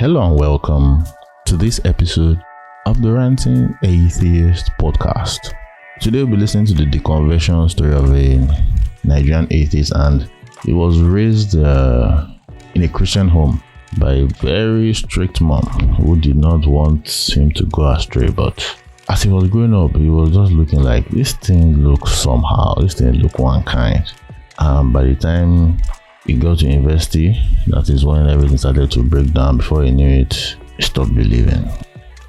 Hello and welcome to this episode of the Ranting Atheist podcast. Today we'll be listening to the deconversion story of a Nigerian atheist, and he was raised in a Christian home by a very strict mom who did not want him to go astray. But as he was growing up, he was just looking like, this thing looks somehow, this thing look one kind. By the time he got to university, that is when everything started to break down. Before he knew it, he stopped believing.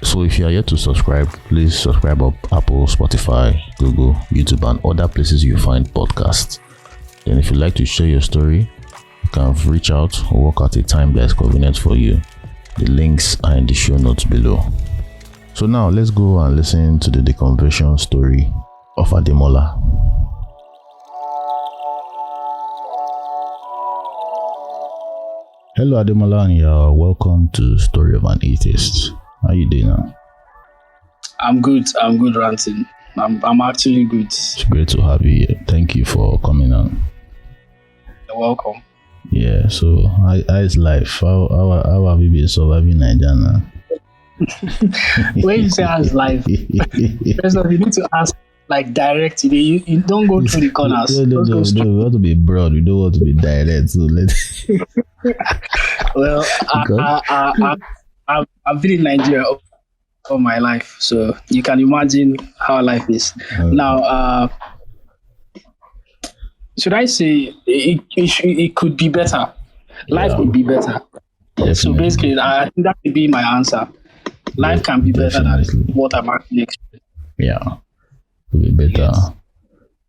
So if you are yet to subscribe, please subscribe on Apple, Spotify, Google, YouTube, and other places you find podcasts. Then if you'd like to share your story, you can reach out or work out a time that is convenient for you. The links are in the show notes below. So now let's go and listen to the deconversion story of Ademola. Hello Ademola, and you're welcome to Story of an Atheist. How you doing now? I'm good, Ranting. I'm actually good. It's great to have you here. Thank you for coming on. You're welcome. Yeah, so how is life? How have you been surviving Nigeria now? When you say how's life, first of all, you need to ask like direct. You don't go through the corners. No, we want to be broad. We don't want to be direct. So let's. Well, I've been in Nigeria all my life, so you can imagine how life is. Now, should I say it could be better? Life could be better. Definitely. So basically, I think that would be my answer. Life can be better than what I'm actually experiencing. Yeah, could be better.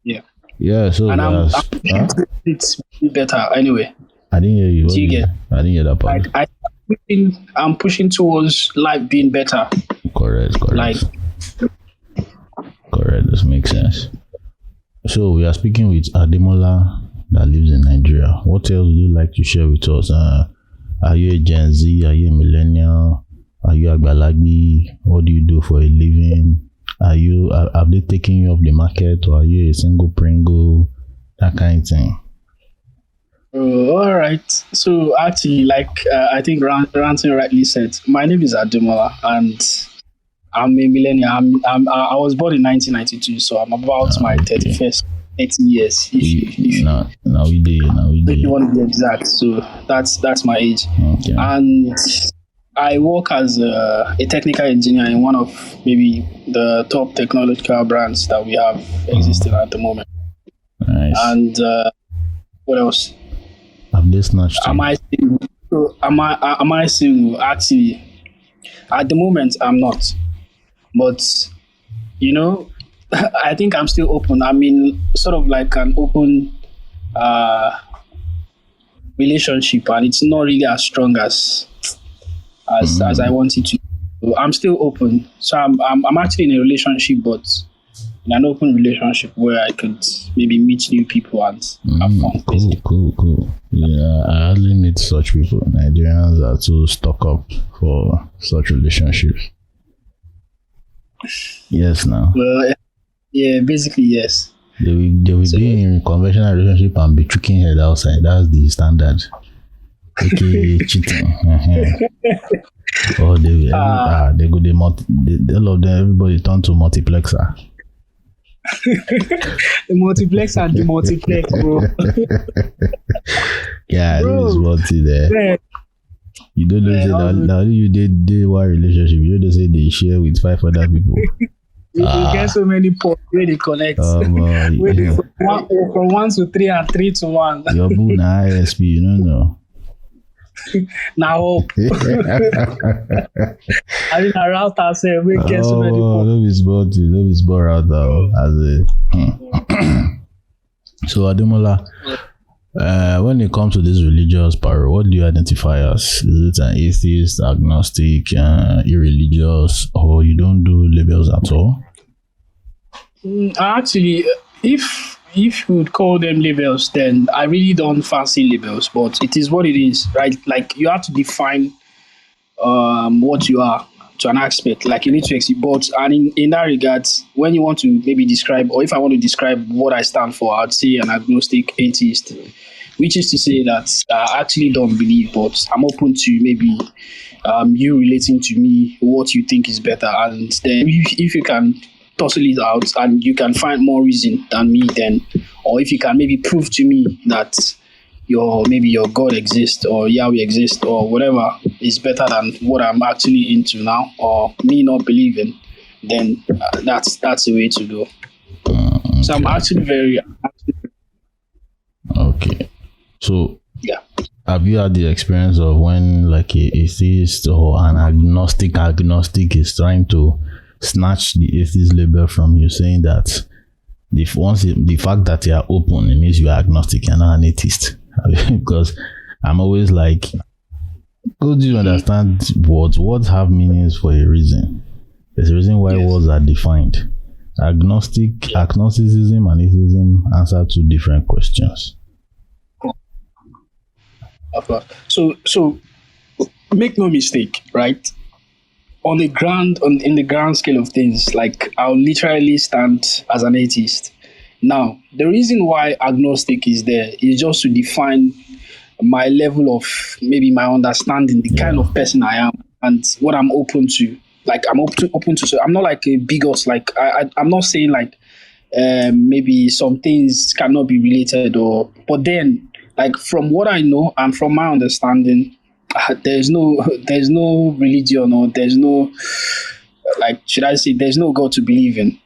Yes. Yeah. So it's better anyway. I didn't hear you. Do you get? I didn't hear that part. I'm pushing towards life being better. Correct. Correct. This makes sense. So we are speaking with Ademola that lives in Nigeria. What else would you like to share with us? Are you a Gen Z? Are you a millennial? Are you a Balagbi? What do you do for a living? Have they taken you off the market, or are you a single Pringle? That kind of thing. All right. So actually, I think Ranting rightly said, my name is Ademola, and I'm a millennial. I was born in 1992, so I'm about my 31st 80 years. Now we do. If you want to be exact, so that's my age. Okay. And I work as a technical engineer in one of maybe the top technological brands that we have existing at the moment. Nice. And what else? Have they snatched you? Am I single? So am I single? Actually, at the moment, I'm not. But, I think I'm still open. I mean, sort of like an open relationship, and it's not really as strong as I want it to. So I'm still open. So I'm actually in a relationship, but in an open relationship where I could maybe meet new people and have fun. Cool. Yeah, I hardly meet such people. Nigerians are too stuck up for such relationships. Yes, now. Well, yeah, basically yes. They will be in a conventional relationship and be tricking head outside. That's the standard. Okay, cheating. Oh, they go. All of them. Everybody turn to multiplexer. The multiplex and the multiplex, bro. Yeah, there is multi there. Yeah. You don't know now you did one relationship. You don't say they share with 5 other people. You get so many points where they connect. From 1 to 3 and 3 to 1. Your boo na ISP, you don't know. Now hope. I mean, I route ourselves. We get so many points. Don't be small router as a. So Ademola, when it comes to this religious power, what do you identify as? Is it an atheist, agnostic, irreligious, or you don't do labels at all? Actually, if you would call them labels, then I really don't fancy labels, but it is what it is, right? Like, you have to define what you are to an aspect. Like, you need to exhibit both. And in that regard, when you want to maybe describe, or if I want to describe what I stand for, I'd say an agnostic atheist, which is to say that I actually don't believe, but I'm open to maybe you relating to me what you think is better, and then if you can tussle it out and you can find more reason than me, then, or if you can maybe prove to me that your God exists or Yahweh exists or whatever is better than what I'm actually into now or me not believing, then that's the way to go. Okay. So I'm actually very okay. So yeah. have you had the experience of when like a atheist or an agnostic is trying to snatch the atheist label from you, saying that the fact that you are open, it means you are agnostic, you're not an atheist? Because I'm always like, do you understand words have meanings for a reason? There's a reason why words are defined. Agnosticism and atheism answer two different questions. Of course. So make no mistake, right? In the grand scale of things, like I'll literally stand as an atheist. Now, the reason why agnostic is there is just to define my level of maybe my understanding, the kind of person I am, and what I'm open to. Like I'm open to. So I'm not like a bigot. Like I'm not saying like maybe some things cannot be related, but then like from what I know and from my understanding, there's no religion, or there's no, like, should I say, there's no God to believe in.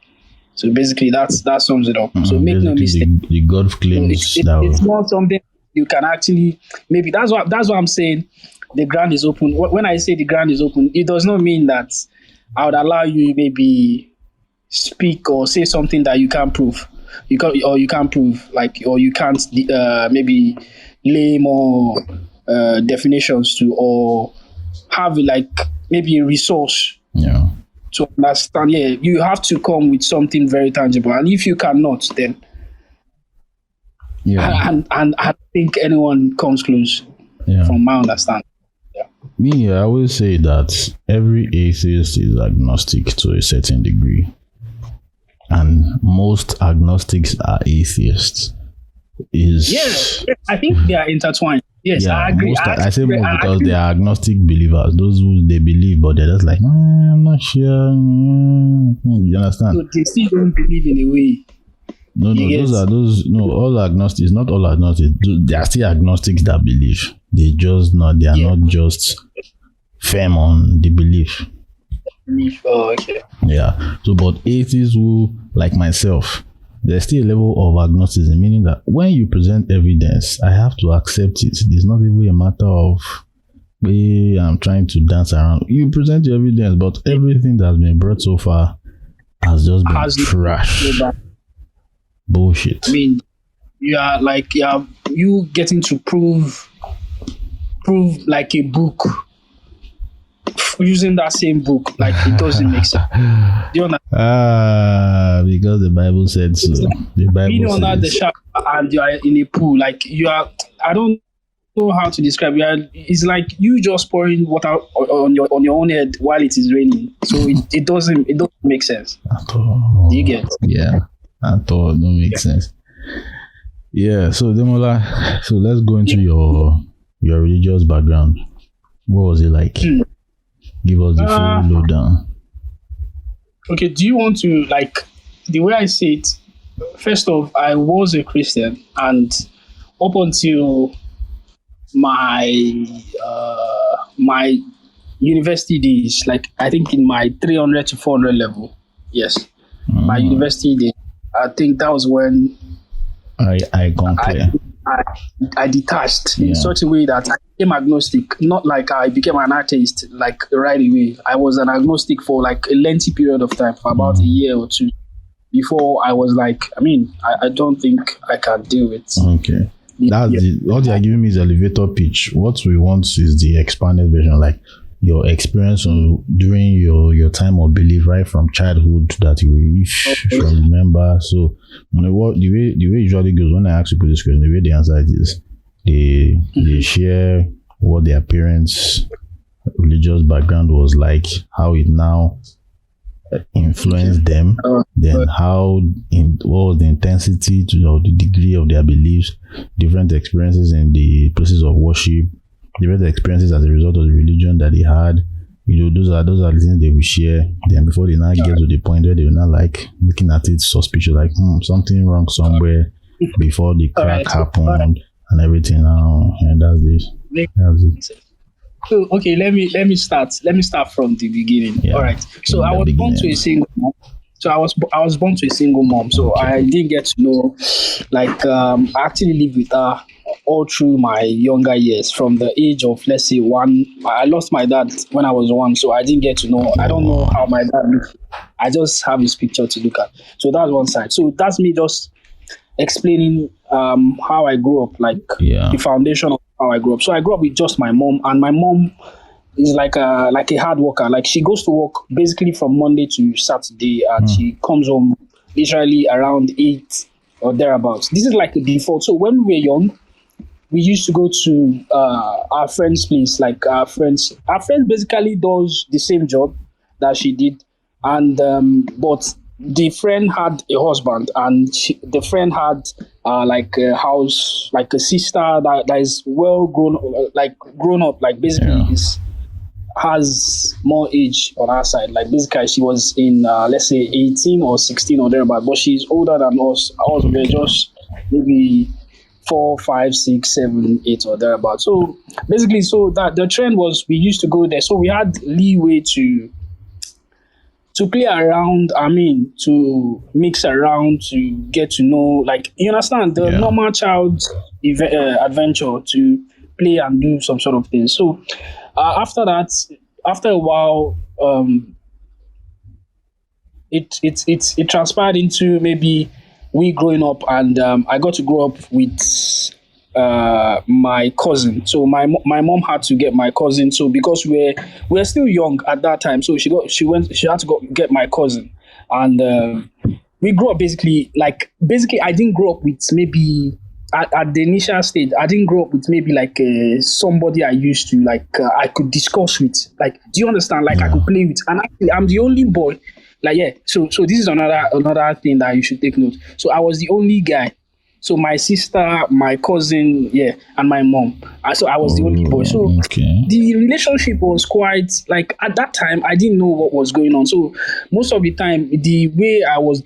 So basically that sums it up. So make no mistake, the God claims it's not something you can actually, maybe that's what I'm saying. The ground is open. When I say the ground is open, it does not mean that I would allow you maybe speak or say something that you can't prove. You can't prove, like, or you can't maybe lay more definitions to, or have like maybe a resource to understand. Yeah, you have to come with something very tangible, and if you cannot, then and I think anyone comes close from my understanding. Me, I always say that every atheist is agnostic to a certain degree, and most agnostics are atheists. Yes, I think they are intertwined. Yes, I agree. I say most because they are agnostic believers. Those who they believe, but they're just like, I'm not sure. You understand? So they still don't believe in a way. No, all agnostics, not all agnostics. They are still agnostics that believe. They are not just firm on the belief. Oh, okay. Yeah. So, but atheists who, like myself, there's still a level of agnosticism, meaning that when you present evidence, I have to accept it. It's not even a matter of, I'm trying to dance around. You present your evidence, but everything that's been brought so far has just been trash. Bullshit. I mean, you getting to prove like a book using that same book, like it doesn't make sense. Do you understand? Because the Bible said so. The Bible being under the shower and you are in a pool, like I don't know how to describe it. It's like you just pouring water on your own head while it is raining. So it doesn't make sense. At all. Do you get? Yeah. At all, don't make sense. Yeah. So Ademola, so let's go into your religious background. What was it like? Give us the full lowdown. Okay, do you want to, like, the way I see it, first off, I was a Christian, and up until my university days, like I think in my 300 to 400 level, yes, my university days, I think that was when I detached in such a way that I became agnostic. Not like I became an atheist like right away. I was an agnostic for like a lengthy period of time, for about a year or two, before I was like, I don't think I can deal with. Okay. What they are giving me is elevator pitch. What we want is the expanded version, like your experience during your time of belief, right from childhood that you remember. So the way it usually goes when I ask people this question, the way they answer it is they share what their parents' religious background was like, how it now influenced them, then what was the intensity to the degree of their beliefs, different experiences in the places of worship, the experiences as a result of the religion that they had. Those are the things they will share. Then before they now get to the point where they will not like looking at it suspicious, like something wrong somewhere before the crack happened and everything. Now, and that's this. That's it. So okay, let me start. Let me start from the beginning. Yeah. All right. So I was born to a single mom. So I was born to a single mom. So I didn't get to know, like, I actually lived with her all through my younger years. From the age of, let's say, 1, I lost my dad when I was 1, so I didn't get to know. I don't know how my dad looked. I just have his picture to look at. So that's one side. So that's me just explaining how I grew up, like the foundation of how I grew up. So I grew up with just my mom, and my mom is like a hard worker. Like, she goes to work basically from Monday to Saturday, and she comes home literally around 8 or thereabouts. This is like a default. So when we were young, we used to go to our friend's place. Like, our friend basically does the same job that she did, and but the friend had a husband, and the friend had like a house, like a sister that is well grown up, like basically has more age on her side. Like, basically she was in let's say 18 or 16 or thereabout, but she's older than us. We're just maybe 4, 5, 6, 7, 8 or thereabout. So basically, so that the trend was we used to go there, so we had leeway to play around, to mix around, to get to know, like, you understand, the normal child's adventure, to play and do some sort of thing. So after that, after a while, it transpired into maybe we growing up, and I got to grow up with my cousin. So my mom had to get my cousin. So because we're still young at that time, so she had to go get my cousin, and we grew up basically. I didn't grow up with maybe at the initial stage. I didn't grow up with maybe like somebody I used to I could discuss with. Like, do you understand? Like, I could play with, and actually I'm the only boy. So this is another thing that you should take note. So I was the only guy. So my sister, my cousin, and my mom. So I was the only boy. So the relationship was quite, like, at that time I didn't know what was going on. So most of the time, the way I was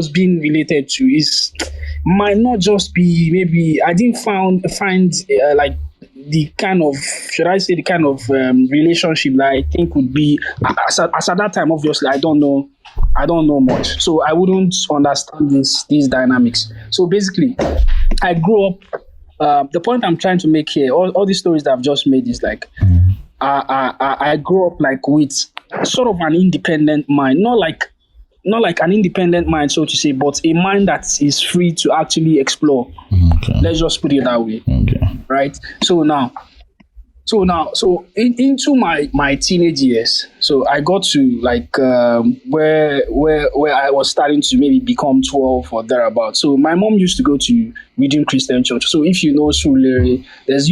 being related to might not just be, maybe I didn't find like the kind of, should I say, the kind of relationship that I think would be as at that time. Obviously, I don't know much, so I wouldn't understand these dynamics. So basically, I grew up. The point I'm trying to make here, all these stories that I've just made, is like I grew up like with sort of an independent mind, not like an independent mind, so to say, but a mind that is free to actually explore. Let's just put it that way. Right. So into my teenage years, so I got to where I was starting to maybe become 12 or thereabout. So my mom used to go to Redeemed Christian Church. So if you know Surulere, there's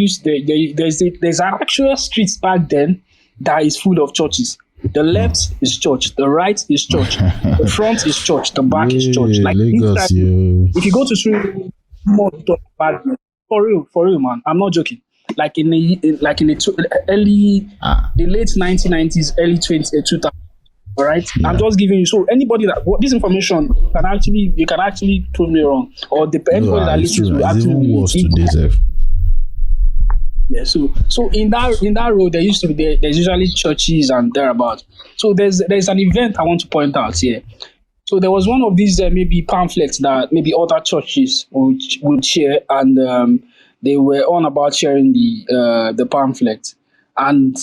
an actual street back then that is full of churches. The left is church, the right is church, the front is church, the back is church. Like, Lagos, if you go to Surulere, for real, man, I'm not joking. Like in the late 1990s, early 2000s. All right, I'm just giving you. So anybody this information you can actually prove me wrong, or anybody that listens will actually. Yeah, so in that road there used to be there's usually churches and thereabout. So there's an event I want to point out here. So there was one of these maybe pamphlets that maybe other churches would share, and they were on about sharing the pamphlet. And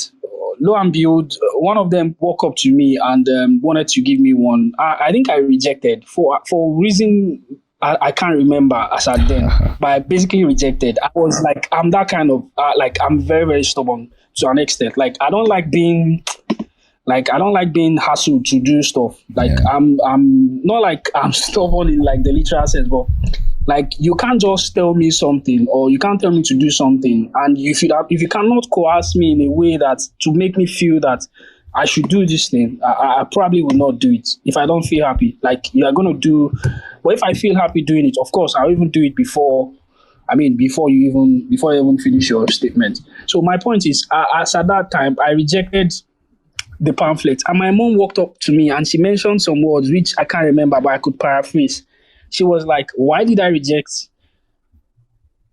lo and behold, one of them walked up to me and wanted to give me one. I think I rejected for reason I can't remember as at then, but I basically rejected. I was like, I'm that kind of I'm very, very stubborn to an extent. Like, I don't like being hassled to do stuff. I'm not like I'm stubborn in like the literal sense, but like, you can't just tell me something, or you can't tell me to do something, and if you cannot coerce me in a way that to make me feel that I should do this thing, I probably will not do it if I don't feel happy. Like, you are going to do, but if I feel happy doing it, of course, I'll even do it before I mean, before you even finish your statement. So my point is, as at that time, I rejected the pamphlet, and my mom walked up to me and she mentioned some words which I can't remember, but I could paraphrase. She was like, "Why did I reject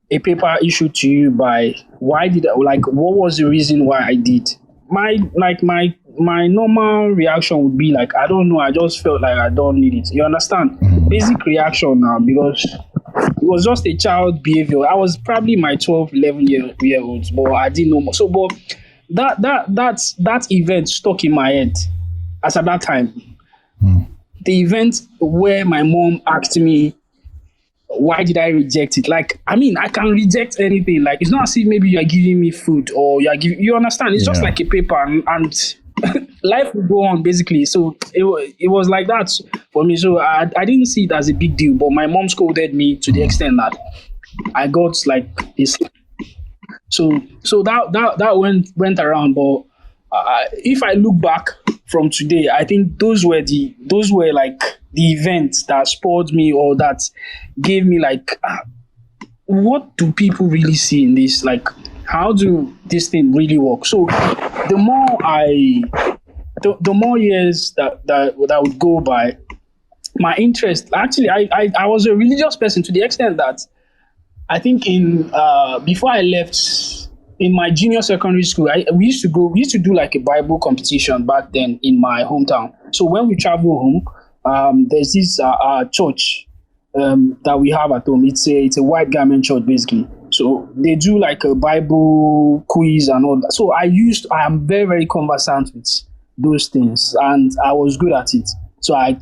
a paper issued to you by? Why did I, like? What was the reason why I did?" My normal reaction would be like, I don't know, I just felt like I don't need it. You understand? Basic reaction now, because it was just a child behavior. I was probably my 12, 11 year olds, but I didn't know more. So, but that event stuck in my head as at that time. The event where my mom asked me, why did I reject it? Like, I mean, I can reject anything. Like, it's not as if maybe you are giving me food or you understand? It's just like a paper, and life will go on basically. So it was like that for me. So I didn't see it as a big deal, but my mom scolded me to the extent that I got like this. So that went around. But if I look back from today, I think those were like the events that spurred me, or that gave me like, what do people really see in this? Like, how do this thing really work? So the more years that would go by, my interest, actually, I was a religious person to the extent that I think before I left in my junior secondary school, we used to do like a Bible competition back then in my hometown. So when we travel home, there's this church that we have at home. It's a white garment church basically. So they do like a Bible quiz and all that. So I am very, very conversant with those things, and I was good at it. So I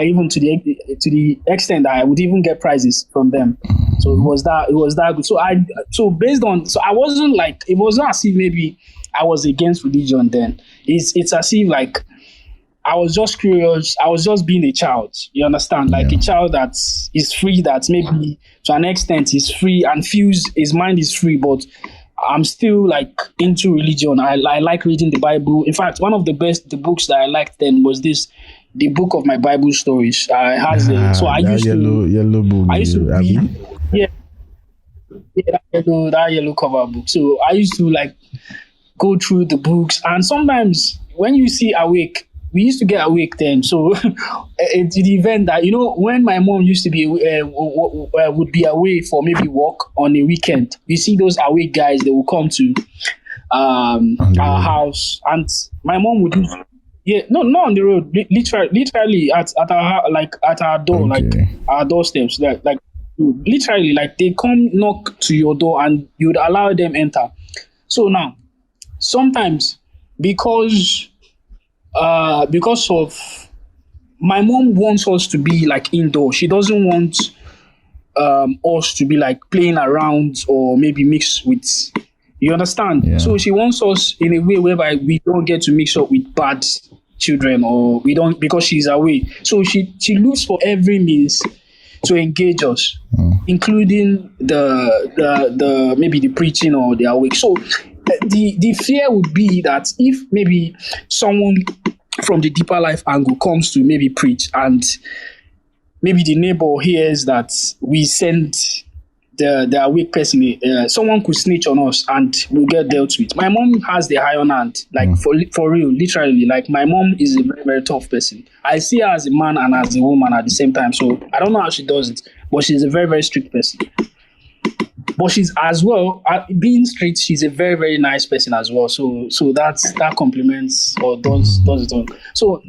even to the extent that I would even get prizes from them. So it was that good. So I wasn't like, it was not as if maybe I was against religion then. It's as if like I was just curious. I was just being a child. You understand? Like a child that is free, that maybe to an extent is free and feels his mind is free, but I'm still like into religion. I like reading the Bible. In fact, one of the books that I liked then was the book of my Bible stories. I used to read. That yellow cover book. So I used to like go through the books, and sometimes when you see Awake, we used to get Awake then. So it's the event that, when my mom used to be would be away for maybe work on a weekend, you see those Awake guys, they will come to our house, and my mom would do. Yeah, no, not on the road. Literally at our door, like our doorsteps, like literally, like they come knock to your door and you'd allow them enter. So now, sometimes because of my mom wants us to be like indoor. She doesn't want us to be like playing around or maybe mix with. You understand? Yeah. So she wants us in a way whereby we don't get to mix up with bad children, or we don't, because she's away. So she looks for every means to engage us, including the maybe the preaching or the awake. So the fear would be that if maybe someone from the deeper life angle comes to maybe preach, and maybe the neighbor hears that we send the awake person, someone could snitch on us and we'll get dealt with. My mom has the iron hand, like for real, literally. Like my mom is a very, very tough person. I see her as a man and as a woman at the same time. So I don't know how she does it, but she's a very, very strict person. But she's as well, being strict, she's a very, very nice person as well. So that complements or does it all. So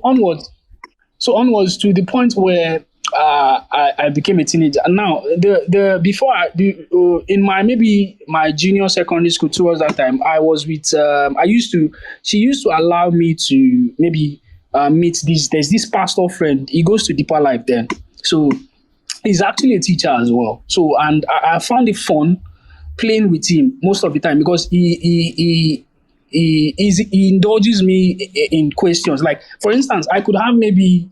onwards to the point where I became a teenager. And now in my junior secondary school, towards that time, I was with she used to allow me to maybe meet there's this pastor friend. He goes to Deeper Life then. So he's actually a teacher as well. So, and I found it fun playing with him most of the time, because he indulges me in questions. Like, for instance, I could have maybe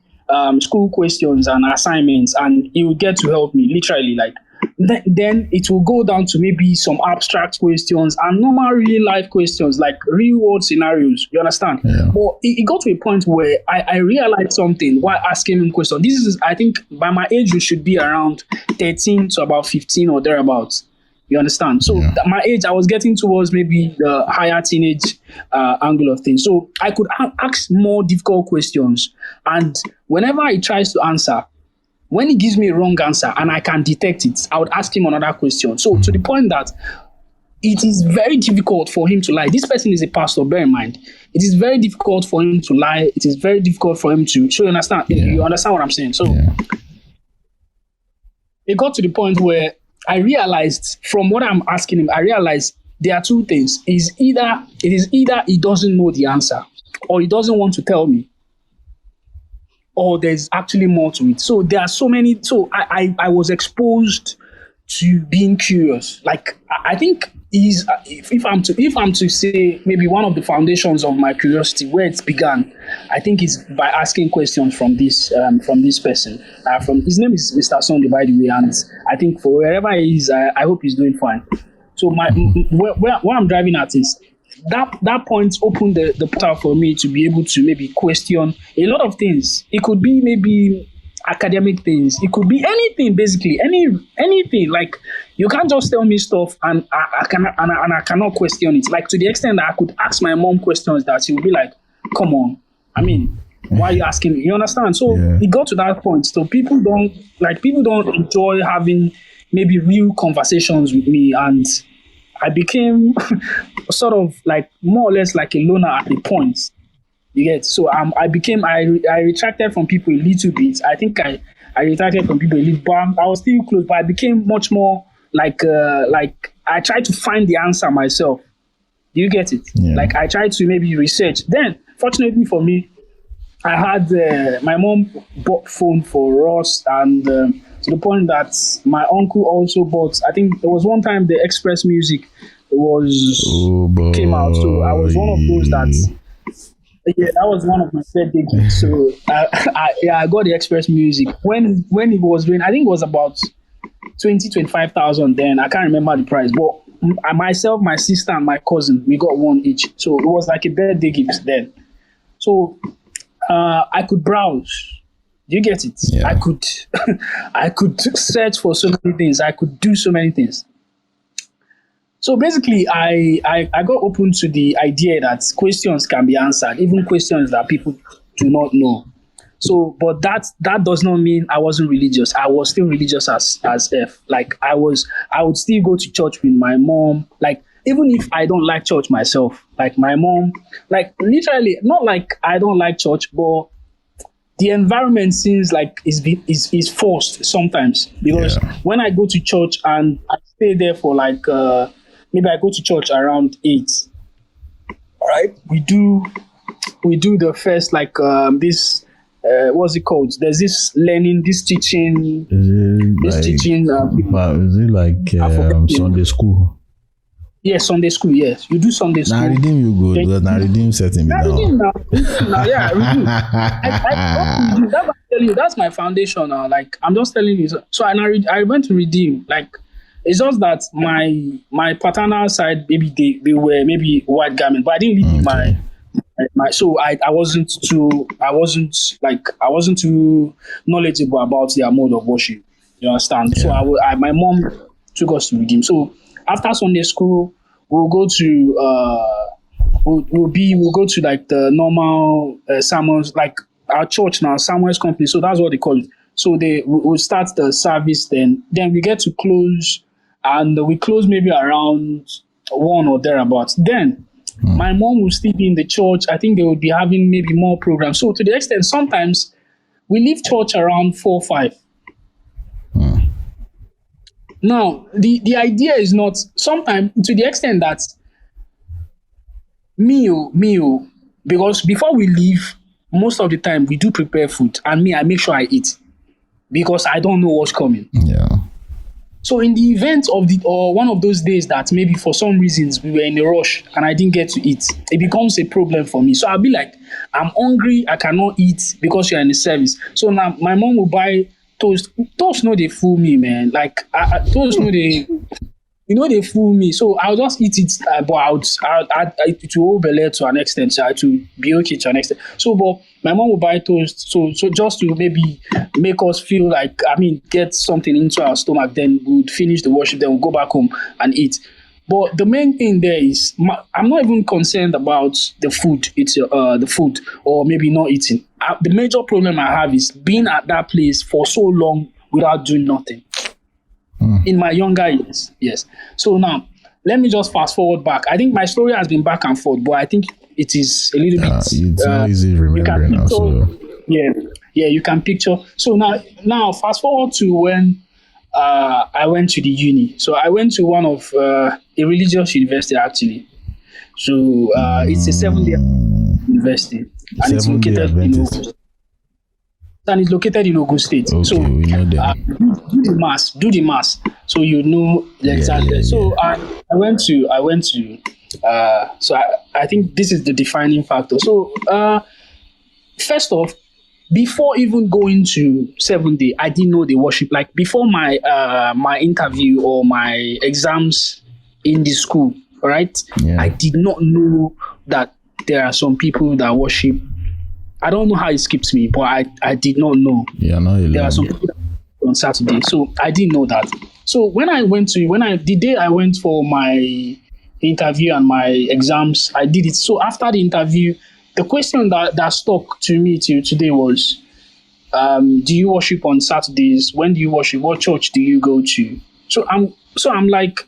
school questions and assignments, and he would get to help me literally. Like, then it will go down to maybe some abstract questions and normal real life questions, like real world scenarios. You understand? Yeah. But it got to a point where I realized something while asking him questions. This is, I think, by my age, we should be around 13 to about 15 or thereabouts. You understand? So Yeah. at my age, I was getting towards maybe the higher teenage angle of things. So I could ask more difficult questions. And whenever he tries to answer, when he gives me a wrong answer and I can detect it, I would ask him another question. So to the point that it is very difficult for him to lie. This person is a pastor, bear in mind. It is very difficult for him to lie. It is very difficult for him to... So you understand? Yeah. You understand what I'm saying? So Yeah. it got to the point where I realized, from what I'm asking him, I realized there are two things. It is either he doesn't know the answer, or he doesn't want to tell me, or there's actually more to it. So there are so many. So I was exposed to being curious. Like I think is if I'm to say maybe one of the foundations of my curiosity, where it began, I think is by asking questions from this person. From his name is Mr. Sunday, by the way, and I think for wherever he is, I hope he's doing fine. So where I'm driving at is that point opened the portal for me to be able to maybe question a lot of things. It could be maybe academic things. It could be anything, basically anything. Like you can't just tell me stuff and I cannot question it. Like to the extent that I could ask my mom questions that she would be like, "Come on, I mean, why are you asking me?" You understand? So it got to that point. So people don't enjoy having maybe real conversations with me, and I became sort of like more or less like a loner at the point. You get? So I retracted from people a little bit. I think I retracted from people a little, but I was still close. But I became much more like I tried to find the answer myself. Do you get it? Yeah. Like I tried to maybe research. Then, fortunately for me, I had my mom bought phone for us, and to the point that my uncle also bought. I think there was one time the Express Music came out. So I was one of those that. Yeah, that was one of my birthday gifts. So I got the Express Music when it was doing. I think it was about 25,000 then. I can't remember the price, but myself, my sister, and my cousin, we got one each. So it was like a birthday gift then. So I could browse. Do you get it? Yeah. I could search for so many things. I could do so many things. So basically, I got open to the idea that questions can be answered, even questions that people do not know. So, but that does not mean I wasn't religious. I was still religious as F. Like I would still go to church with my mom. Like even if I don't like church myself, like my mom, like literally not like I don't like church, but the environment seems like is forced sometimes, because when I go to church and I stay there for like maybe I go to church around 8. All right, we do the first like this what's it called? There's this learning, this teaching. Is it like Sunday school? Yes, Sunday school. Yes, you do Sunday school. Now redeem you good, but now redeem setting me down. Now, yeah, redeem. That's what I tell you. That's my foundation now. Like I'm just telling you. So I went to redeem. Like it's just that my paternal side, maybe they were maybe white garment, but I didn't leave my so I wasn't too knowledgeable about their mode of worship. You understand? Yeah. So my mom took us to redeem. So after Sunday school, we'll go to we'll go to like the normal sermons, like our church now, Samuel's company. So that's what they call it. So we'll start the service, then we get to close, and we close maybe around 1 or thereabouts. Then my mom will still be in the church. I think they would be having maybe more programs. So to the extent, sometimes we leave church around 4 or 5. Now, the idea is not sometimes to the extent that meal, because before we leave, most of the time we do prepare food, and I make sure I eat because I don't know what's coming. Yeah. So in the event of one of those days that maybe for some reasons we were in a rush and I didn't get to eat, it becomes a problem for me. So I'll be like, I'm hungry, I cannot eat because you're in the service. So now my mom will buy toast no they fool me, man. Like toast no they. They fool me. So I'll just eat it, but it will hold belly to an extent. So it will be okay to an extent. So, but my mom will buy toast. So just to maybe make us feel like, get something into our stomach. Then we would finish the worship. Then we'll go back home and eat. But the main thing there is, I'm not even concerned about the food. It's the food, or maybe not eating. The major problem I have is being at that place for so long without doing nothing. In my younger years, yes. So now, let me just fast forward back. I think my story has been back and forth, but I think it is a little bit. It's not easy remembering also. Yeah, you can picture. So now fast forward to when I went to the uni. So I went to one of a religious university actually. So it's a 7-day university, and it's located in Ogun. And it's located in Ogun State. Okay, so we know that. Do the mass. So you know exactly. Yeah. So I went to. So I think this is the defining factor. So first off, before even going to 7-day, I didn't know the worship. Like before my my interview or my exams in the school, right? Yeah. I did not know that there are some people that worship. I don't know how it skipped me, but I did not know. Yeah, no, there are some people on Saturday, so I didn't know that. So the day I went for my interview and my exams, I did it. So after the interview, the question that stuck to me till today was, do you worship on Saturdays? When do you worship? What church do you go to? So I'm like,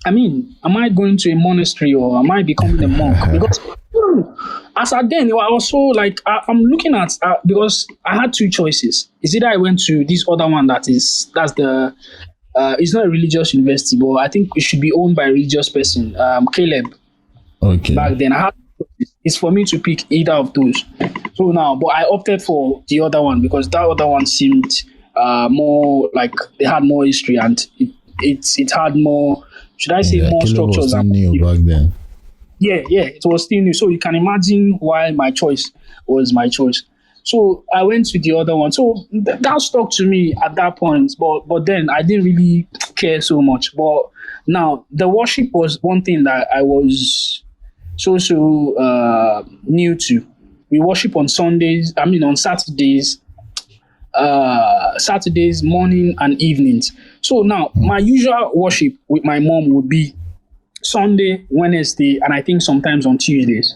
am I going to a monastery or am I becoming a monk? Because as at then, I was so like, I'm looking at, because I had two choices. It's either I went to this other one it's not a religious university, but I think it should be owned by a religious person, Caleb. Okay. Back then, it's for me to pick either of those. So now, but I opted for the other one because that other one seemed more like they had more history and it had more, should I say, more Caleb structures. Was still new back then. Yeah, it was still new. So you can imagine why my choice was my choice. So I went to the other one. So that stuck to me at that point. But then I didn't really care so much. But now the worship was one thing that I was so new to. We worship on Sundays. On Saturdays. Saturdays morning and evenings. So now my usual worship with my mom would be Sunday, Wednesday, and I think sometimes on Tuesdays.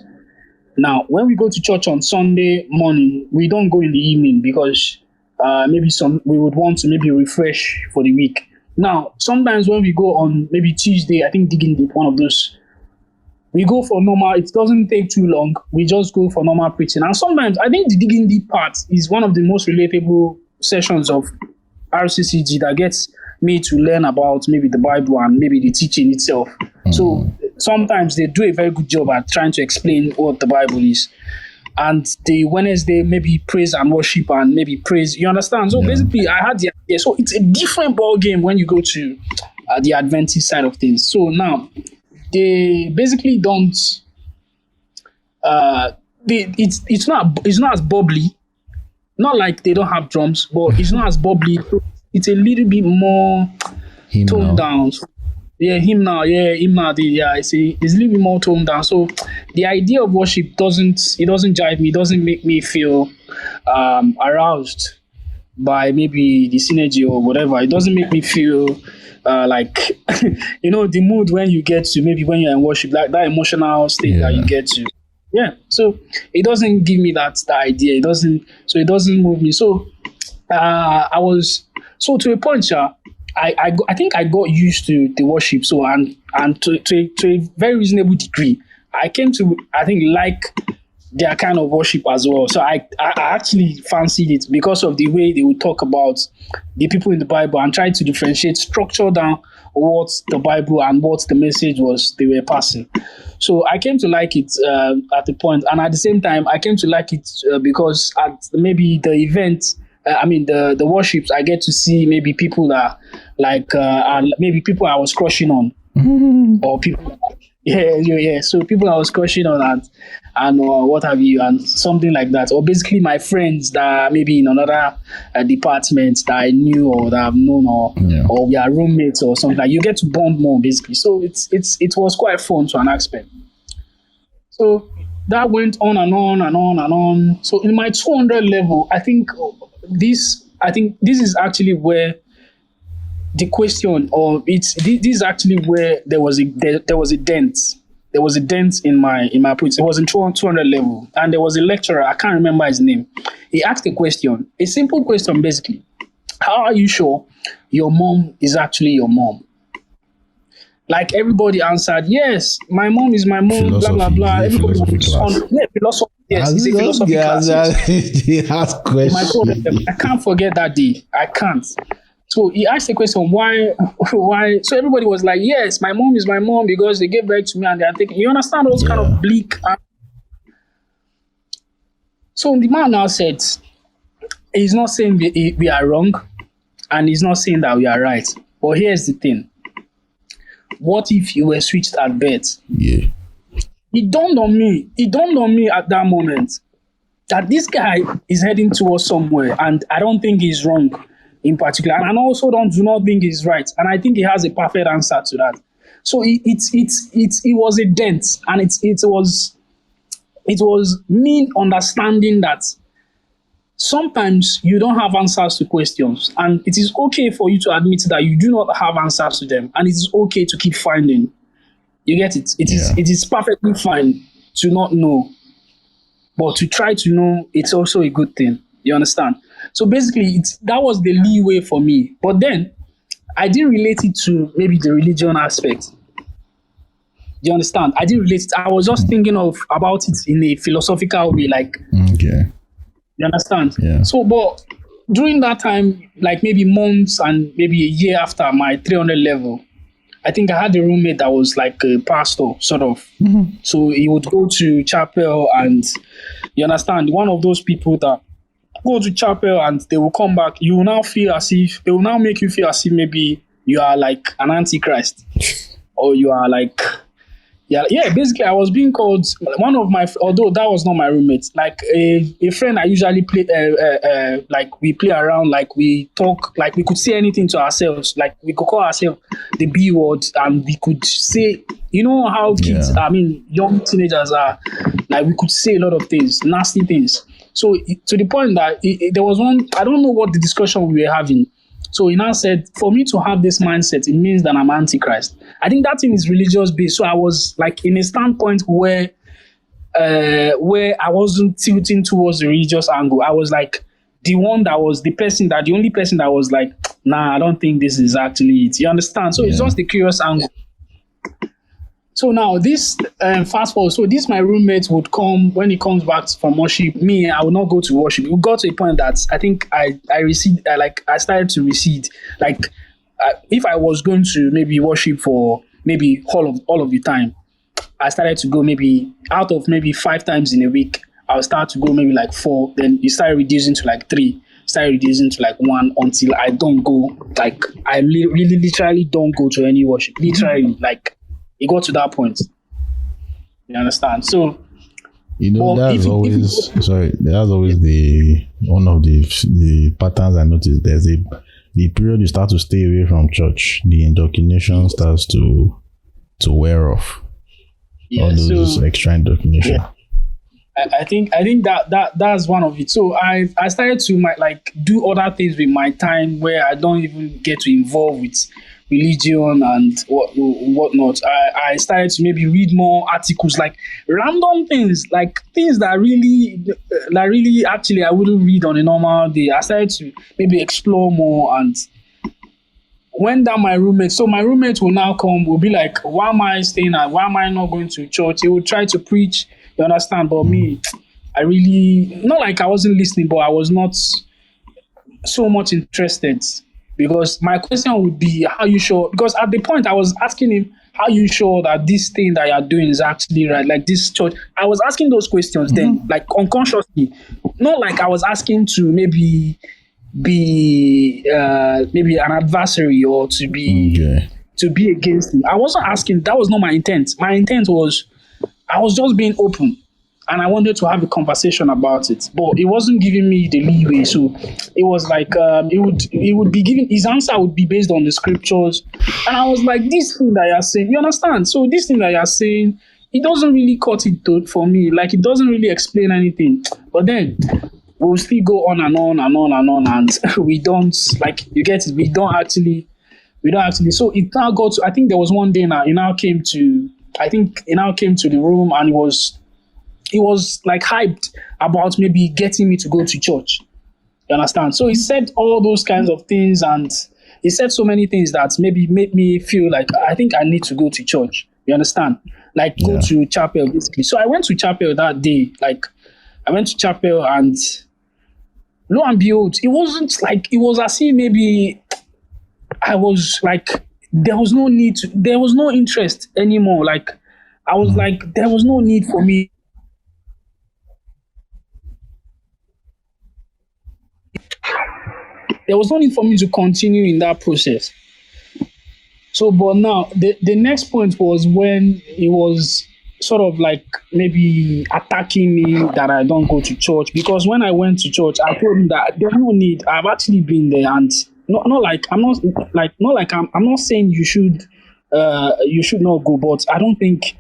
Now, when we go to church on Sunday morning, we don't go in the evening because we would want to maybe refresh for the week. Now, sometimes when we go on maybe Tuesday, I think digging deep, one of those, we go for normal. It doesn't take too long. We just go for normal preaching. And sometimes I think the digging deep part is one of the most relatable sessions of RCCG that gets me to learn about maybe the Bible and maybe the teaching itself. So sometimes they do a very good job at trying to explain what the Bible is. And the Wednesday, maybe praise and worship and maybe praise. You understand? So basically, I had the idea. So it's a different ball game when you go to the Adventist side of things. So now, they basically don't. It's not as bubbly. Not like they don't have drums, but it's not as bubbly. It's a little bit more toned down. Yeah, hymn now. It's a little bit more toned down. So the idea of worship doesn't jive me. It doesn't make me feel aroused by maybe the synergy or whatever. It doesn't make me feel like the mood when you get to maybe when you're in worship, like that emotional state that you get to. Yeah, so it doesn't give me that idea. It doesn't move me. So I was to a point, I think I got used to the worship. So and to a very reasonable degree, I came to like their kind of worship as well. So I actually fancied it because of the way they would talk about the people in the Bible and try to differentiate structure down what the Bible and what the message was they were passing. So I came to like it at the point, and at the same time, I came to like it because at maybe the event, the worships, I get to see maybe people that maybe people I was crushing on, or people. Yeah. So people I was crushing on and what have you, and something like that. Or basically my friends that maybe in another department that I knew or that I've known, or we are roommates or something. Like you get to bond more basically. So it was quite fun to an aspect. So that went on and on and on and on. So in my 200 level, I think this is actually where the question, or this is actually where there was a dent. There was a dent in my points. It was in 200 level, and there was a lecturer. I can't remember his name. He asked a simple question, basically. How are you sure your mom is actually your mom? Like everybody answered, yes, my mom is my mom. Philosophy, blah blah blah. Everybody philosophy class. Philosophy. Yes, it's a philosophy class. He asked questions. I can't forget that day. I can't. So he asked the question, why? So everybody was like, yes, my mom is my mom because they gave birth to me and they are taking. You understand those kind of bleak. So the man now said, he's not saying we are wrong, and he's not saying that we are right. But here's the thing: what if you were switched at birth? Yeah. It dawned on me at that moment that this guy is heading towards somewhere, and I don't think he's wrong in particular, and I also do not think he's right, and I think he has a perfect answer to that. So it was a dent, and it was me understanding that sometimes you don't have answers to questions, and it is okay for you to admit that you do not have answers to them, and it is okay to keep finding. You get it? It is perfectly fine to not know, but to try to know, it's also a good thing. You understand? So basically, that was the leeway for me. But then, I didn't relate it to maybe the religion aspect. You understand? I didn't relate it. I was just thinking about it in a philosophical way, like. Okay. You understand? Yeah. So, but during that time, like maybe months and maybe a year after my 300 level, I think I had a roommate that was like a pastor, sort of. Mm-hmm. So he would go to chapel, and you understand, one of those people that go to chapel and they will come back. You will now they will now make you feel as if maybe you are like an antichrist, or you are like. Yeah, basically I was being called one of my, although that was not my roommate, like a friend I usually play, like we play around, like we talk, like we could say anything to ourselves, like we could call ourselves the B word, and we could say, you know how kids, young teenagers are, like we could say a lot of things, nasty things. So to the point that there was one, I don't know what the discussion we were having. So he now said, for me to have this mindset, it means that I'm antichrist. I think that thing is religious based. So I was like in a standpoint where I wasn't tilting towards the religious angle. I was like the only person that was like, nah, I don't think this is actually it. You understand? So it's just the curious angle. So now this fast forward. So this my roommate would come when he comes back from worship. Me, I would not go to worship. We got to a point that I think I started to recede. Like if I was going to maybe worship for maybe all of the time, I started to go maybe out of maybe 5 times in a week. I'll start to go maybe like 4. Then you start reducing to like 3. Start reducing to like 1 until I don't go. Like I really literally don't go to any worship. Literally, like. It got to that point. You understand? So, that's always the one of the patterns I noticed. There's the period you start to stay away from church, the indoctrination starts to wear off. Yeah, all those extra indoctrination. Yeah. I think that's one of it. So I started to do other things with my time where I don't even get to involve with religion and whatnot. I started to maybe read more articles, like random things, like things that really actually I wouldn't read on a normal day. I started to maybe explore more, and when that my roommate will now come, will be like, why am I staying at? Why am I not going to church? He would try to preach, you understand? But me, I really, not like I wasn't listening, but I was not so much interested. Because my question would be, how you sure? Because at the point I was asking him, how you sure that this thing that you're doing is actually right? Like this church, I was asking those questions then, like unconsciously. Not like I was asking to maybe be maybe an adversary or to be to be against him. I wasn't asking. That was not my intent. My intent was I was just being open, and I wanted to have a conversation about it, but it wasn't giving me the leeway. So it was like it would be giving his answer would be based on the scriptures, and I was like, this thing that you're saying, you understand? So this thing that you're saying, it doesn't really cut it for me. Like it doesn't really explain anything. But then we'll still go on and on and on and on, and we don't like you get it. We don't actually. So it now got to. I think there was one day now. He now came to. I think he now came to the room and he was like hyped about maybe getting me to go to church. You understand? So he said all those kinds of things, and he said so many things that maybe made me feel like I think I need to go to church. You understand? Like go to chapel basically. So I went to chapel that day. Like I went to chapel, and lo and behold, it wasn't like it was as if maybe I was like there was no interest anymore. Like I was like there was no need for me. There was no need for me to continue in that process. So, but now the next point was when he was sort of like maybe attacking me that I don't go to church, because when I went to church, I told him that there's no need. I've actually been there, and I'm not saying you should not go, but I don't think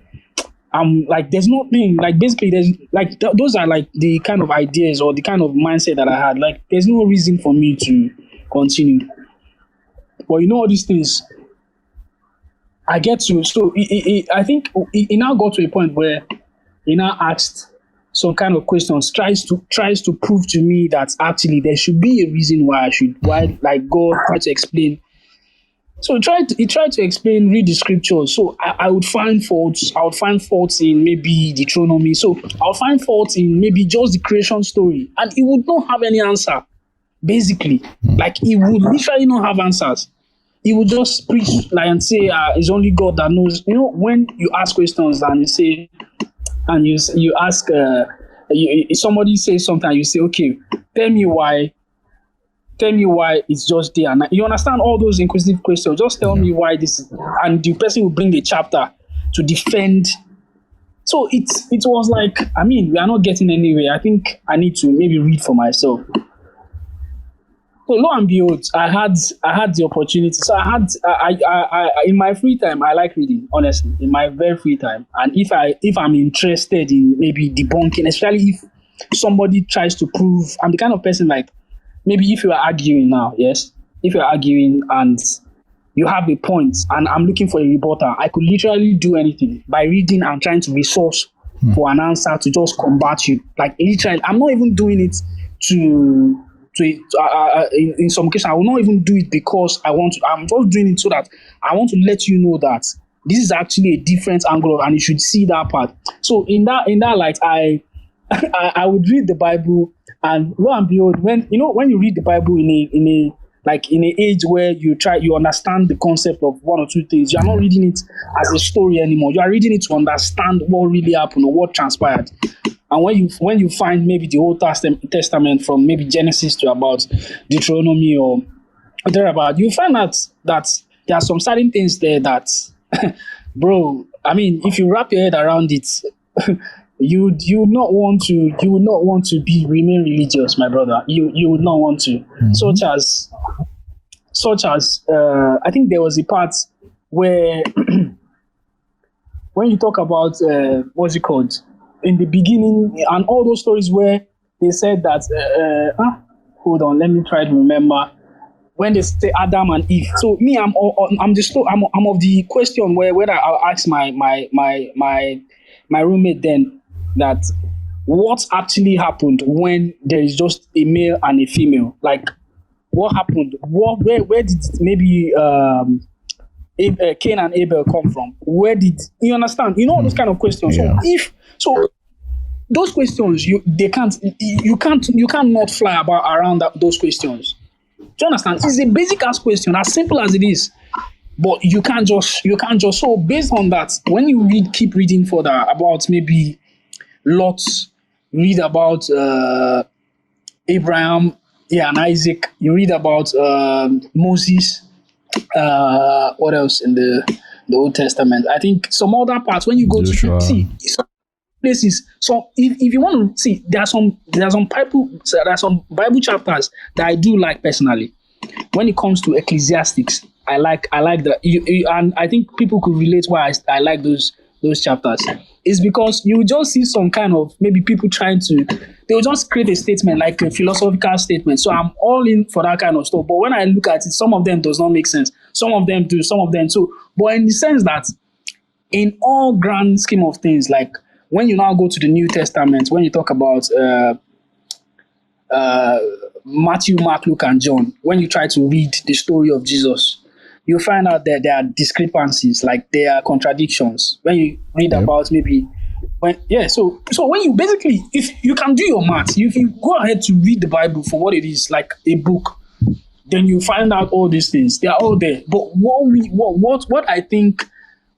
I'm like there's nothing like basically there's like those are like the kind of ideas or the kind of mindset that I had. Like there's no reason for me to continue. But you know all these things. I get to so I think he now got to a point where he now asked some kind of questions, tries to prove to me that actually there should be a reason why like God tried to explain. So he tried to explain, read the scriptures. So I would find faults. I would find faults in maybe Deuteronomy. So I'll find faults in maybe just the creation story, and he would not have any answer. Basically, like he would literally not have answers. He would just preach like and say, "It's only God that knows." You know, when you ask questions and you say, and you ask, somebody says something, you say, "Okay, tell me why it's just there." And you understand all those inquisitive questions. Just tell me why this is, and the person will bring a chapter to defend. So it was like, I mean, we are not getting anywhere. I think I need to maybe read for myself. So lo and behold, I had the opportunity. So I in my free time, I like reading, honestly, in my very free time. And if I'm interested in maybe debunking, especially if somebody tries to prove, I'm the kind of person like, maybe if you are arguing now, yes, if you're arguing and you have a point and I'm looking for a rebuttal, I could literally do anything by reading and trying to resource for an answer to just combat you. Like literally, I'm not even doing it in some cases, I will not even do it because I want to. I'm just doing it so that I want to let you know that this is actually a different angle and you should see that part. So in that light, I would read the Bible, and lo and behold, when you read the Bible in an age where you understand the concept of one or two things, you are not reading it as a story anymore. You are reading it to understand what really happened or what transpired. And when you find maybe the Old Testament from maybe Genesis to about Deuteronomy or thereabout, you find out that there are some certain things there that, bro, I mean, if you wrap your head around it, you would not want to remain religious, my brother. You would not want to. Such as I think there was a part where when you talk about what's it called? In the beginning, and all those stories where they said that, hold on, let me try to remember. When they say Adam and Eve. So me, I'm of the question whether I'll ask my roommate then that what actually happened when there is just a male and a female. Like what happened? Where did maybe Cain and Abel come from? Where did you understand? You know all those kind of questions. Yeah. So those questions you can't not fly around those questions. Do you understand? It's a basic ass question, as simple as it is. But you can't just so based on that, when you keep reading further about maybe Lot, read about Abraham, and Isaac, you read about Moses, What else in the Old Testament? I think some other parts when you go Joshua. to see some places. So if you want to see, there are some Bible chapters that I do like personally. When it comes to Ecclesiastics, I like that, and I think people could relate why I like those chapters. It's because you just see some kind of maybe people trying to, they will just create a statement like a philosophical statement. So I'm all in for that kind of stuff. But when I look at it, some of them does not make sense. Some of them do, some of them too. But in the sense that in all grand scheme of things, like when you now go to the New Testament, when you talk about Matthew, Mark, Luke, and John, when you try to read the story of Jesus, you find out that there are discrepancies, like there are contradictions. When you read about maybe so when you basically, if you can do your math, if you go ahead to read the Bible for what it is, like a book, then you find out all these things. They are all there. But what I think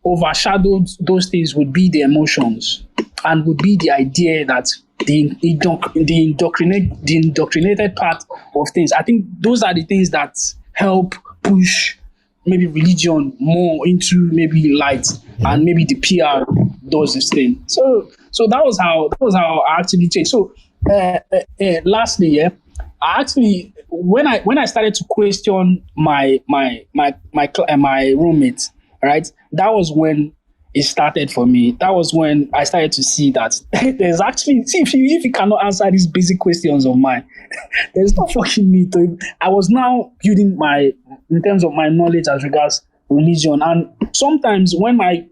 overshadowed those things would be the emotions, and would be the idea that the indoctrinated part of things. I think those are the things that help push maybe religion more into maybe light, and maybe the PR does this thing. So that was how I actually changed. So lastly, I actually, when I started to question my roommate, right, that was when it started for me. That was when I started to see that there's actually, if you cannot answer these basic questions of mine, there's no fucking need to. I was now building in terms of my knowledge as regards religion. And sometimes when my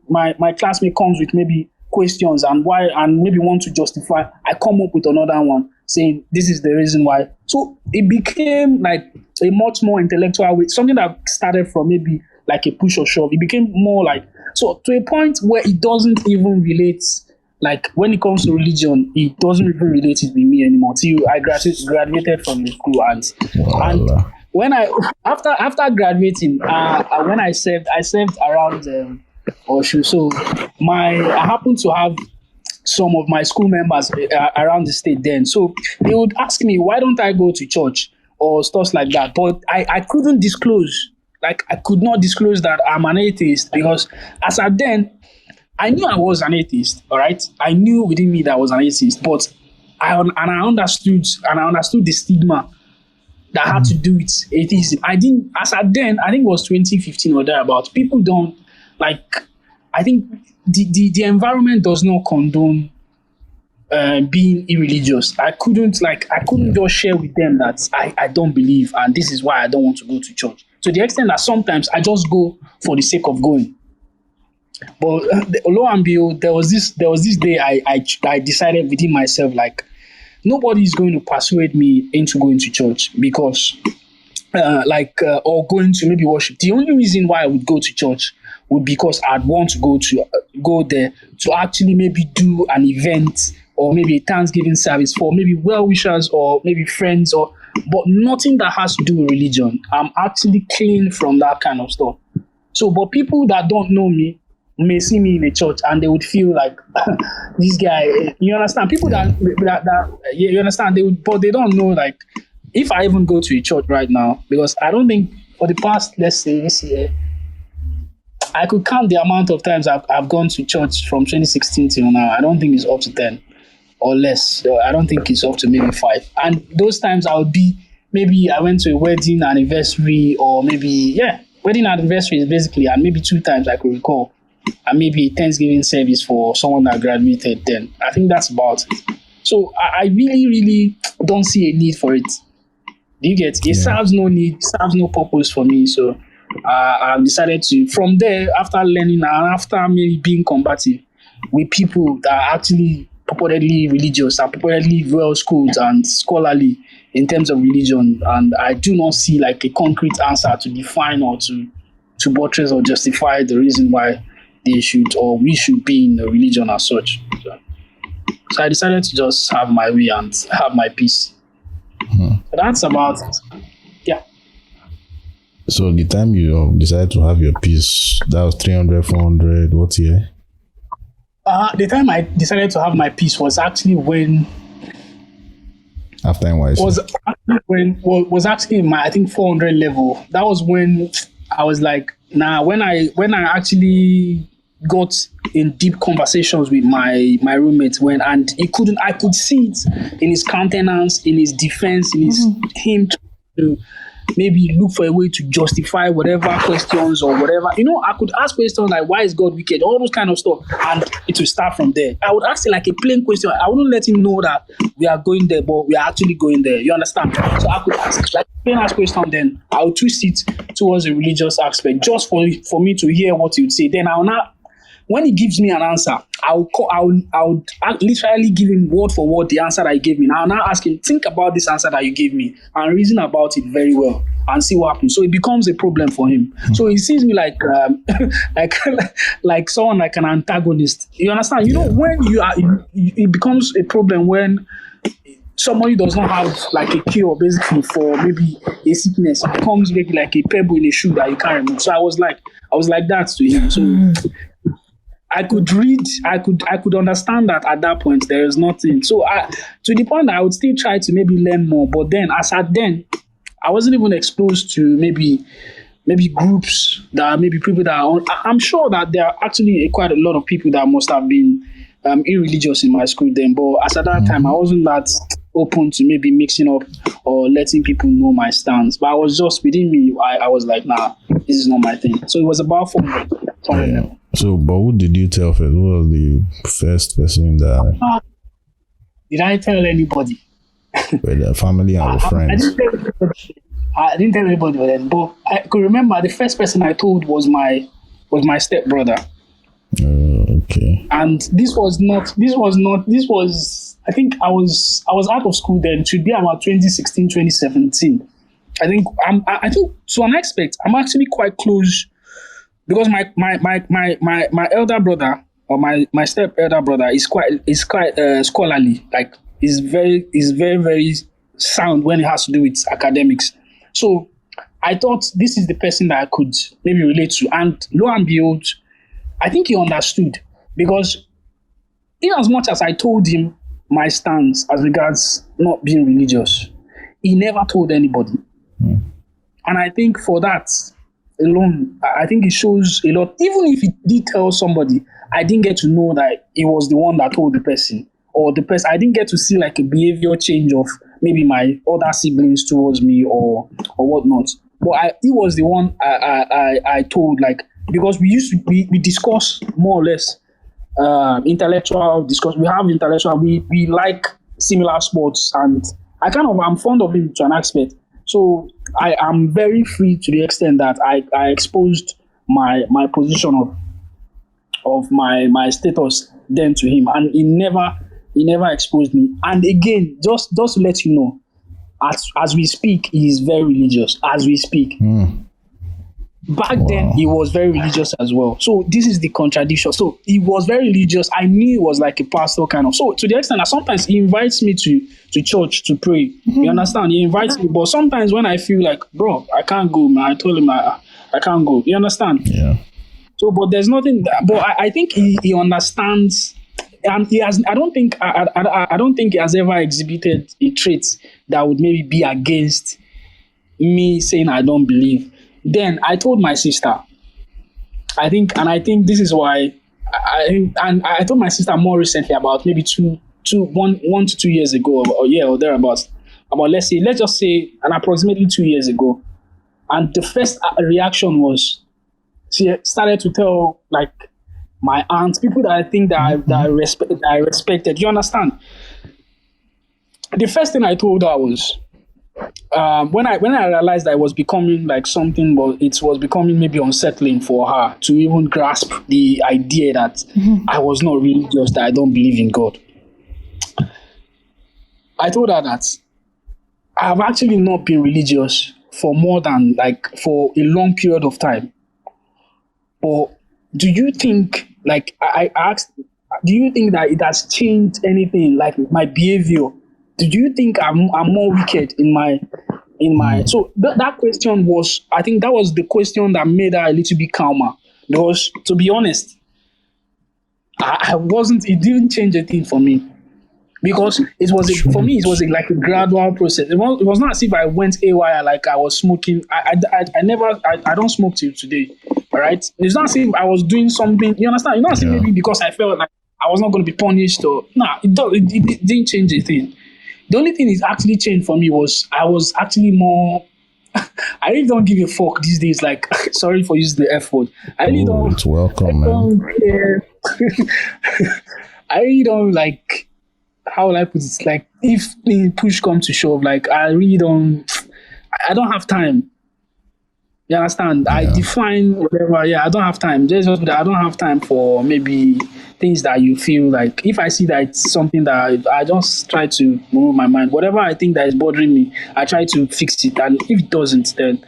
classmate comes with maybe questions and maybe want to justify, I come up with another one saying this is the reason why. So it became like a much more intellectual way, something that started from maybe like a push or shove. It became more like, so to a point where it doesn't even relate, like when it comes to religion, it doesn't even relate it with me anymore till I graduated from the school. And when after graduating, when I served around Oshu. So I happened to have some of my school members around the state then. So they would ask me, why don't I go to church or stuff like that? But I couldn't disclose. Like, I could not disclose that I'm an atheist, because as at then, I knew I was an atheist, all right? I knew within me that I was an atheist, but I understood the stigma that had to do with atheism. I didn't, as at then, I think it was 2015 or thereabout, people don't, like, I think the environment does not condone being irreligious. I couldn't just share with them that I don't believe, and this is why I don't want to go to church. To the extent that sometimes I just go for the sake of going. But lo and behold, there was this day I decided within myself, like, nobody is going to persuade me into going to church because, or going to maybe worship. The only reason why I would go to church would be because I'd want to go there to actually maybe do an event or maybe a Thanksgiving service for maybe well-wishers or maybe friends, but nothing that has to do with religion. I'm actually clean from that kind of stuff. So, but people that don't know me may see me in a church and they would feel like this guy. You understand? People that you understand. But they don't know, like, if I even go to a church right now, because I don't think for the past, let's say this year, I could count the amount of times I've gone to church from 2016 till now. I don't think it's up to 10 or less. So I don't think it's up to maybe 5. And those times maybe I went to a wedding anniversary, or maybe, wedding anniversary is basically, and maybe 2 times I could recall, and maybe a Thanksgiving service for someone that graduated then. I think that's about it. So I really, really don't see a need for it. Do you get? It serves no need, serves no purpose for me. So I've decided to, from there, after learning and after maybe being combative with people that are actually purportedly religious and purportedly well-schooled and scholarly in terms of religion, and I do not see like a concrete answer to define or to buttress or justify the reason why they should or we should be in a religion as such. So I decided to just have my way and have my peace. So that's about it. Yeah. So the time you decided to have your peace, that was 300, 400, what year? The time I decided to have my peace was actually when... After NYC? Was actually in my, I think, 400 level. That was when I was like, nah. When I actually got in deep conversations with my roommate, and I could see it in his countenance, in his defense, in him to maybe look for a way to justify whatever questions or whatever. I could ask questions like, why is God wicked? All those kind of stuff. And it will start from there. I would ask him like a plain question. I wouldn't let him know that we are going there, but we are actually going there. You understand? So I could ask like a plain ask question, then I would twist it towards a religious aspect just for me to hear what he would say. Then I will not. When he gives me an answer, I would literally give him word for word the answer that he gave me. Now I'll now ask him, think about this answer that you gave me and reason about it very well and see what happens. So it becomes a problem for him. So he sees me like like someone like an antagonist. You understand? When it becomes a problem when somebody does not have like a cure basically for maybe a sickness. It becomes maybe like a pebble in a shoe that you can't remove. So I was like that to him. So I could read, I could understand that at that point there is nothing. So to the point that I would still try to maybe learn more. But then I wasn't even exposed to maybe groups that maybe people that I'm sure that there are actually quite a lot of people that must have been irreligious in my school then. But as at that time, I wasn't that open to maybe mixing up or letting people know my stance. But I was just within me, I was like, nah, this is not my thing. So it was about fun. Yeah. So, but who did you tell first? Who was the first person that? Did I tell anybody? With the family and the friends. I didn't tell anybody then, but I could remember the first person I told was my stepbrother. Okay. And this was I think I was out of school then. It should be about 2016, 2017. I think to an extent I'm actually quite close because my elder brother or my step elder brother is quite scholarly. Like is very very sound when it has to do with academics. So I thought this is the person that I could maybe relate to, and lo and behold, I think he understood, because in as much as I told him my stance as regards not being religious, he never told anybody. And I think for that alone, I think it shows a lot. Even if he did tell somebody, I didn't get to know that he was the one that told the person, or the person. I didn't get to see like a behavior change of maybe my other siblings towards me or whatnot. But he was the one I told, like, because we discuss more or less intellectual discourse. We have intellectual. We like similar sports, and I'm fond of him to an aspect. So I am very free to the extent that I exposed my position of my status then to him, and he never exposed me. And again, just to let you know, as we speak, he is very religious. As we speak. Back then, he was very religious as well. So this is the contradiction. So he was very religious. I knew he was like a pastor kind of. So to the extent that sometimes he invites me to church to pray. You understand? He invites me. But sometimes when I feel like, bro, I can't go, man. I told him I can't go. You understand? Yeah. So, but there's nothing. But I think he understands. And he has. I don't think he has ever exhibited a trait that would maybe be against me saying I don't believe. Then I told my sister. I think this is why I told my sister more recently, about maybe 1 to 2 years ago, or thereabouts. Let's just say approximately 2 years ago. And the first reaction was she started to tell like my aunts, people that I think that I respected. You understand? The first thing I told her was, when I realized that it was becoming like something, but it was becoming maybe unsettling for her to even grasp the idea that I was not religious, that I don't believe in God. I told her that I have actually not been religious for for a long period of time. But do you think, like I asked, do you think that it has changed anything, like my behavior? Do you think I'm more wicked in my? So that question was, I think that was the question that made her a little bit calmer. Because to be honest, it didn't change a thing for me. because it was for me, it was like a gradual process. It was not as if I went AWire, like I was smoking. I never, I don't smoke till today. All right, it's not as if I was doing something. You understand? It's not as if maybe because I felt like I was not going to be punished or it didn't change a thing. The only thing that actually changed for me was I was actually more. I really don't give a fuck these days. Like, sorry for using the F word. I really don't. It's welcome, man. I really don't like. How will I put it? Like, if the push comes to shove, like, I really don't. I don't have time. You understand? Yeah. I define whatever. Yeah, I don't have time. Just I don't have time for maybe things that you feel like. If I see that it's something that I just try to remove my mind. Whatever I think that is bothering me, I try to fix it. And if it doesn't, then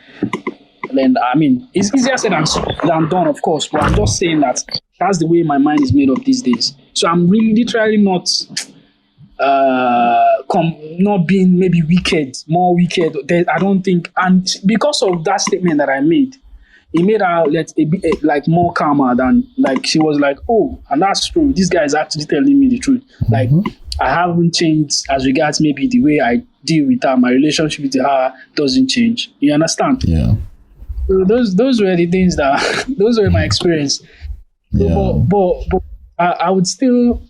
I mean, it's easier said than done, of course. But I'm just saying that that's the way my mind is made up these days. So I'm really literally not being maybe more wicked. I don't think, and because of that statement that I made, it made her like more calmer than like she was like, oh, and that's true. This guy is actually telling me the truth. Like I haven't changed as regards maybe the way I deal with her. My relationship with her doesn't change. You understand? Yeah. So those were the things those were my experience. Yeah. But I would still.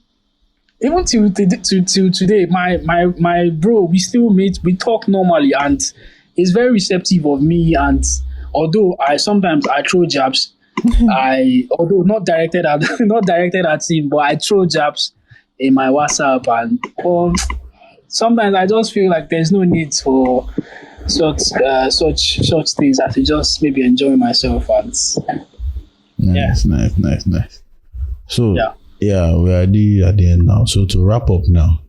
Even till today, my bro, we still meet, we talk normally, and he's very receptive of me. And although I sometimes throw jabs, although not directed at him, but I throw jabs in my WhatsApp, and sometimes I just feel like there's no need for such things. I should just maybe enjoy myself and nice. So yeah, we are at the end now. So to wrap up now,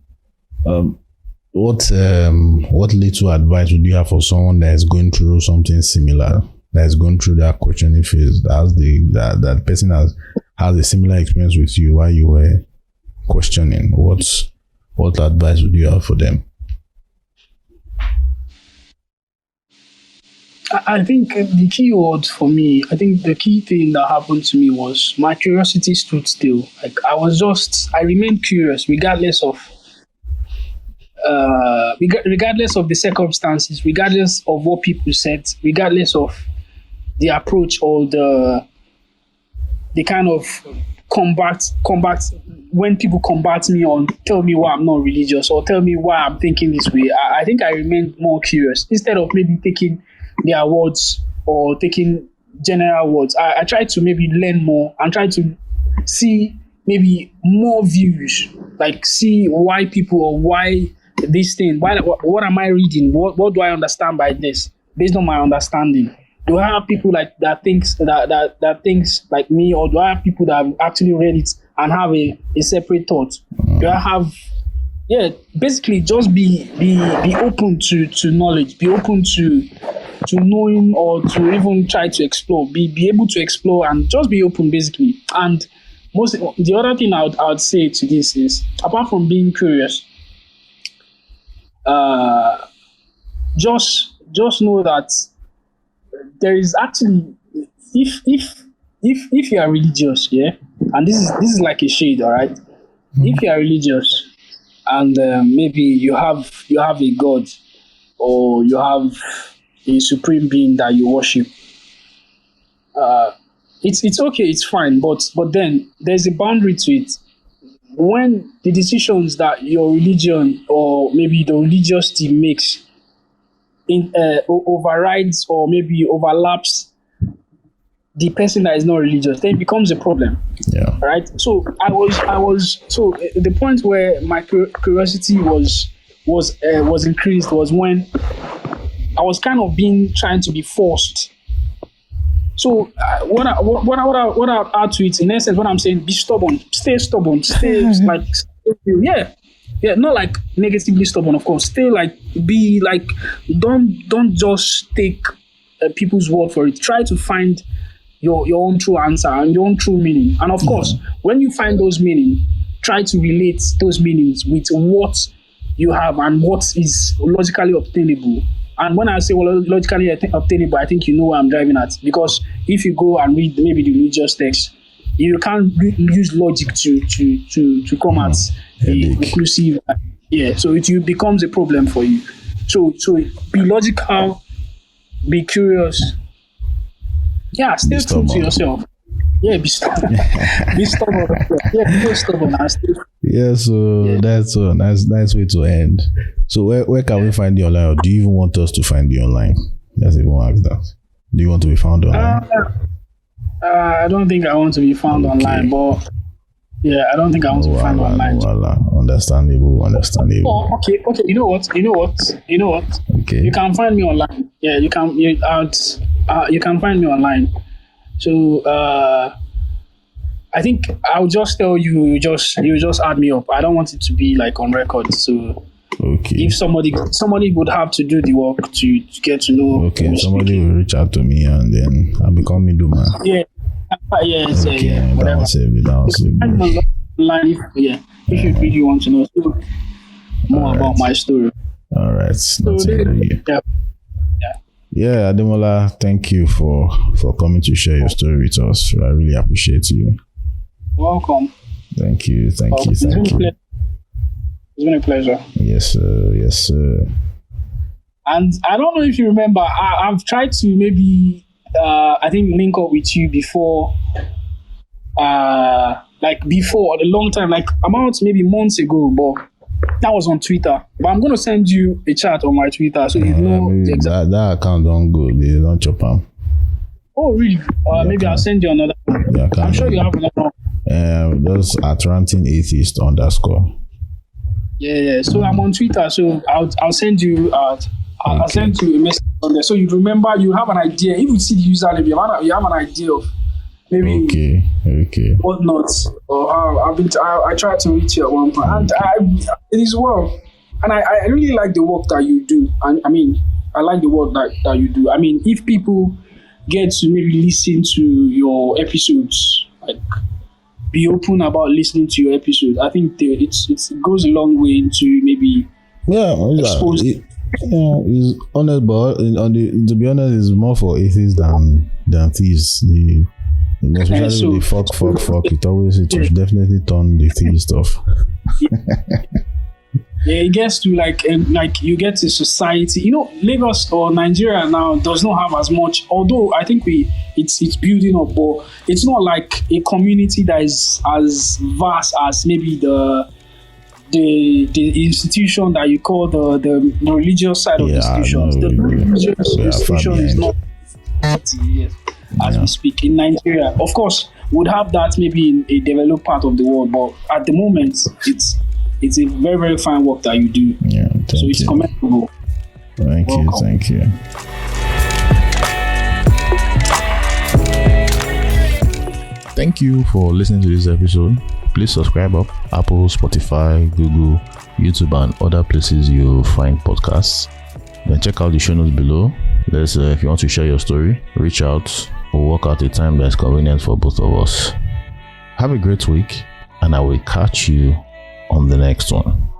what little advice would you have for someone that is going through something similar, that is going through that questioning phase, that person has a similar experience with you while you were questioning? What advice would you have for them? I think the key word for me, I think the key thing that happened to me was my curiosity stood still. Like I remained curious regardless of the circumstances, regardless of what people said, regardless of the approach or the kind of combat when people combat me or tell me why I'm not religious or tell me why I'm thinking this way. I think I remained more curious instead of maybe taking their words or taking general words. I try to maybe learn more and try to see maybe more views, like see why people or why this thing, what am I reading? What do I understand by this based on my understanding? Do I have people like that thinks like me, or do I have people that have actually read it and have a separate thought? Do I have basically just be open to knowledge, be open to knowing or to even try to explore, be able to explore and just be open basically. And the other thing I would say to this is, apart from being curious, just know that there is actually, if you are religious, and this is like a shade, all right. If you are religious and maybe you have a God or you have a supreme being that you worship, it's okay, it's fine, but then there's a boundary to it. When the decisions that your religion or maybe the religious team makes overrides or maybe overlaps the person that is not religious, then it becomes a problem. Yeah. Right. So I was so the point where my curiosity was increased was when I was kind of trying to be forced. So what I add to it, in essence, what I'm saying, be stubborn, stay like, not like negatively stubborn, of course. Stay like, be like, don't just take people's word for it. Try to find your own true answer and your own true meaning. And of course, when you find those meaning, try to relate those meanings with what you have and what is logically obtainable. And when I say logically obtainable, I think you know what I'm driving at. Because if you go and read maybe the religious text, you can't use logic to come at Headache. inclusive. Yeah, so it becomes a problem for you. So be logical, be curious. Yeah, stay true to yourself. Yeah, be stubborn. Be stubborn. Yeah, be stubborn and stay. Yeah, so that's a nice way to end. So where can we find you online, or do you even want us to find you online? Let's even ask that. Do you want to be found online? I don't think I want to be found online, but yeah, I don't think I want to be found online. Understandable. Oh, okay. You know what? Okay. You can find me online. Yeah, you can. You can find me online. So I think I'll just tell you. You just add me up. I don't want it to be like on record. So if somebody would have to do the work to get to know. Okay, somebody will reach out to me and then I'll become middleman. Yeah. Yes. Okay, yeah. Whatever. That was it. Online, if you really want to know more about my story. All right. Yeah, Ademola, thank you for coming to share your story with us. I really appreciate you. Welcome. Thank you. It's been a pleasure. Yes, sir. And I don't know if you remember, I've tried to maybe I think link up with you before, before a long time, like about maybe months ago, but that was on Twitter. But I'm going to send you a chat on my Twitter so you know the exact. That account don't go. They don't chop them. Oh, really? Maybe I'll send you another one. I'm sure you have another one. Those at Ranting Atheist _ Yeah. So I'm on Twitter. So I'll send you I'll send you a message on there. So you remember, you have an idea. If you see the username, you have an idea of maybe what not. Or I tried to reach you at one point, and it is well. And I really like the work that you do. I mean, I like the work that you do. I mean, if people get to maybe listen to your episodes, like be open about listening to your episodes, I think it goes a long way into maybe expose. It's honest, but to be honest, it's more for atheists than thieves. Especially with the fuck. It will definitely turn the theist off. Yeah, it gets to like you get to society. Lagos or Nigeria now does not have as much. Although I think it's building up, but it's not like a community that is as vast as maybe the institution that you call the religious side of the institutions. The religious institution is not as we speak in Nigeria. Of course, would have that maybe in a developed part of the world, but at the moment, it's a very, very fine work that you do. Yeah, so it's commendable. Thank you. Thank you for listening to this episode. Please subscribe up Apple, Spotify, Google, YouTube, and other places you find podcasts. Then check out the show notes below. If you want to share your story, reach out. We'll work out a time that's convenient for both of us. Have a great week, and I will catch you on the next one.